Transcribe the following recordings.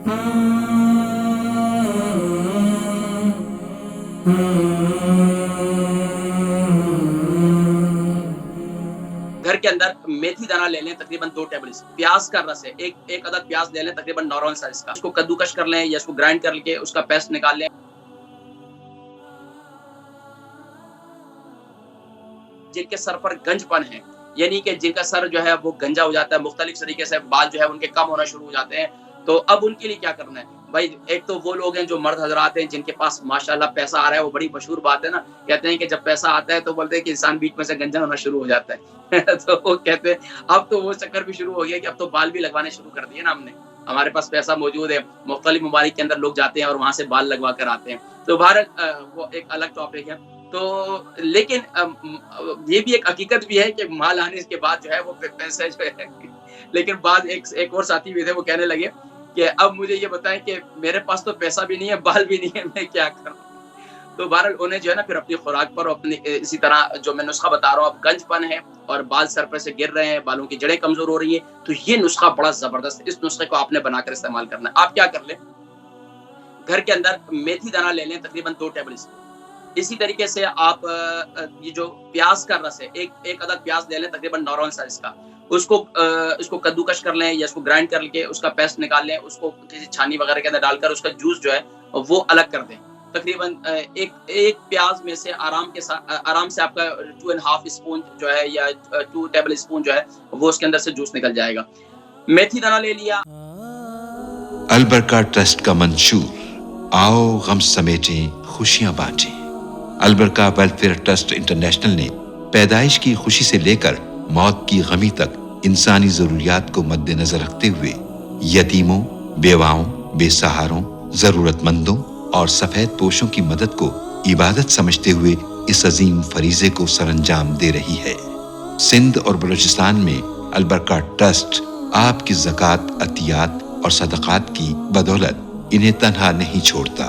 घर के अंदर मेथी दाना ले लें तकरीबन 2 टेबल स्पून, प्याज का रस है एक अदद प्याज ले लें तकरीबन नॉर्मल साइज का, उसको कद्दूकश कर लें या इसको ग्राइंड करके उसका पेस्ट निकाल लें। जिनके सर पर गंजपन है, यानी कि जिनका सर जो है वो गंजा हो जाता है, मुख्तलिफ तरीके से बाल जो है उनके कम होना शुरू हो जाते हैं, तो अब उनके लिए क्या करना है भाई। एक तो वो लोग हैं जो मर्द हजरात हैं जिनके पास माशाल्लाह पैसा आ रहा है, वो बड़ी मशहूर बात है ना, कहते हैं कि जब पैसा आता है तो बोलते हैं कि इंसान बीच में से गंजा होना शुरू हो जाता है तो वो कहते हैं अब तो वो चक्कर भी शुरू हो गया कि अब तो बाल भी लगवाने शुरू कर दिए ना हमने, हमारे पास पैसा मौजूद है, मुख्तलिफ ममालिक के अंदर लोग जाते हैं और वहां से बाल लगवा कर आते हैं। तो भारत वो एक अलग टॉपिक है। तो लेकिन ये भी एक हकीकत भी है कि माल आने के बाद जो है वो पैसे जो है लेकिन बाद एक और साथी भी थे, वो कहने लगे कि अब मुझे ये बताएं कि मेरे पास तो पैसा भी नहीं है, बाल भी नहीं है, मैं क्या करूं। तो बहरहाल उन्हें जो है ना फिर अपनी खुराक पर अपनी इसी तरह जो मैं नुस्खा बता रहा हूँ, अब गंजपन है और बाल सर पर से गिर रहे हैं, बालों की जड़ें कमजोर हो रही है, तो ये नुस्खा बड़ा जबरदस्त है। इस नुस्खे को आपने बनाकर इस्तेमाल करना है। आप क्या कर लें, घर के अंदर मेथी दाना ले लें तकरीबन 2 टेबल स्पून। इसी तरीके से आप ये जो प्याज का रस है एक अदद प्याज ले लें तकरीबन नॉर्मल साइज का, उसको कद्दूकश कर लें या इसको ग्राइंड करके उसका पेस्ट निकाल लें, उसको किसी छानी वगैरह के अंदर डालकर उसका जूस जो है वो अलग कर दें। तकरीबन एक प्याज में से आराम से आपका 2.5 स्पून जो है या 2 टेबल स्पून जो है वो उसके अंदर से जूस निकल जाएगा। मेथी दाना ले लिया। अलबरका ट्रस्ट का मंशूर, आओ गम समेटें खुशियां बांटें। अलबरका वेलफेयर ट्रस्ट इंटरनेशनल ने पैदाइश की खुशी से लेकर मौत की गमी तक इंसानी जरूरियात को मद्देनजर रखते हुए यतीमों, बेवाओं, बेसहारों, जरूरतमंदों और सफेद पोशों की मदद को इबादत समझते हुए इस अजीम फरीजे को सरअंजाम दे रही है। सिंध और बलूचिस्तान में अलबरका ट्रस्ट आपकी ज़कात, अतियात और सदक़ात की बदौलत इन्हें तन्हा नहीं छोड़ता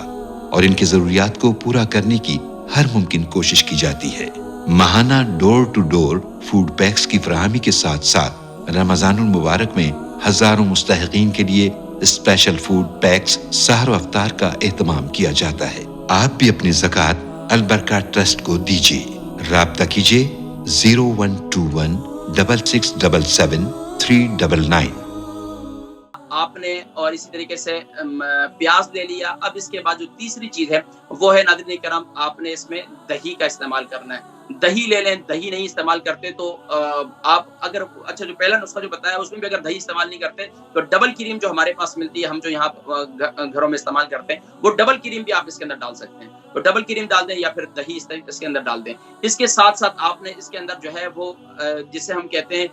और इनकी ज़रूरियात को पूरा करने की हर मुमकिन कोशिश की जाती है। माहाना door to door food packs की फराहमी के साथ साथ रमज़ानुल मुबारक में हजारों मुस्तहिकीन के लिए स्पेशल फूड पैक्स सहर व अफ्तार का एहतमाम किया जाता है। आप भी अपनी ज़कात अलबरका ट्रस्ट को दीजिए। राब्ता कीजिए 0121 6677 399। आपने और इसी तरीके से प्याज ले लिया। अब इसके बाद जो तीसरी चीज है वो है नाज़रीन करम, आपने इसमें दही का इस्तेमाल करना है। दही ले लें, दही नहीं इस्तेमाल करते तो आप अगर अच्छा जो पहला नुस्खा जो बताया उसमें भी अगर दही इस्तेमाल नहीं करते तो डबल क्रीम जो हमारे पास मिलती है, हम जो यहाँ घरों में इस्तेमाल करते हैं, वो डबल क्रीम भी आप इसके अंदर डाल सकते हैं। तो डबल क्रीम डाल दें या फिर दही इसके अंदर डाल दें। इसके साथ साथ आपने इसके अंदर जो है वो जिसे हम कहते हैं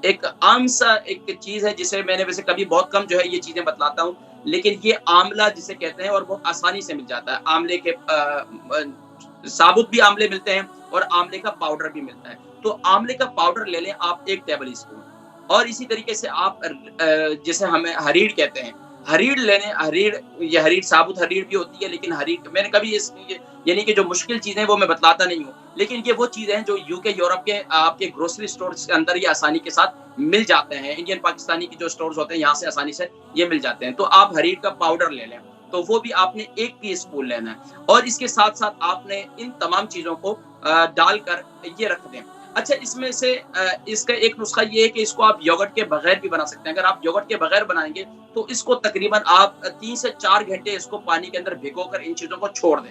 एक आम सा एक चीज है जिसे मैंने वैसे कभी बहुत कम जो है ये चीजें बतलाता हूँ, लेकिन ये आंवला जिसे कहते हैं और वो आसानी से मिल जाता है। आंवले के साबुत भी आंवले मिलते हैं और आंवले का पाउडर भी मिलता है। तो आंवले का पाउडर ले लें आप 1 टेबल स्पून। और इसी तरीके से आप जिसे हमें हरीड़ कहते हैं, हरीड़ लेने, हरीड़ साबुत हरीड़ भी होती है, लेकिन हरीड़ मैंने कभी यानी कि जो मुश्किल चीजें वो मैं बतलाता नहीं हूँ, लेकिन ये वो चीजें हैं जो यूके यूरोप के आपके ग्रोसरी स्टोर्स के अंदर ये आसानी के साथ मिल जाते हैं। इंडियन पाकिस्तानी की जो स्टोर्स होते हैं यहाँ से आसानी से ये मिल जाते हैं। तो आप हरीड़ का पाउडर ले लें, तो वो भी आपने 1 टीस्पून लेना है। और इसके साथ साथ आपने इन तमाम चीजों को डालकर ये रख दें। अच्छा, इसमें से इसका एक नुस्खा ये है कि इसको आप योगर्ट के बगैर भी बना सकते हैं। अगर आप योगर्ट के बगैर बनाएंगे तो इसको तकरीबन आप 3 से 4 घंटे इसको पानी के अंदर भिगोकर इन चीजों को छोड़ दें।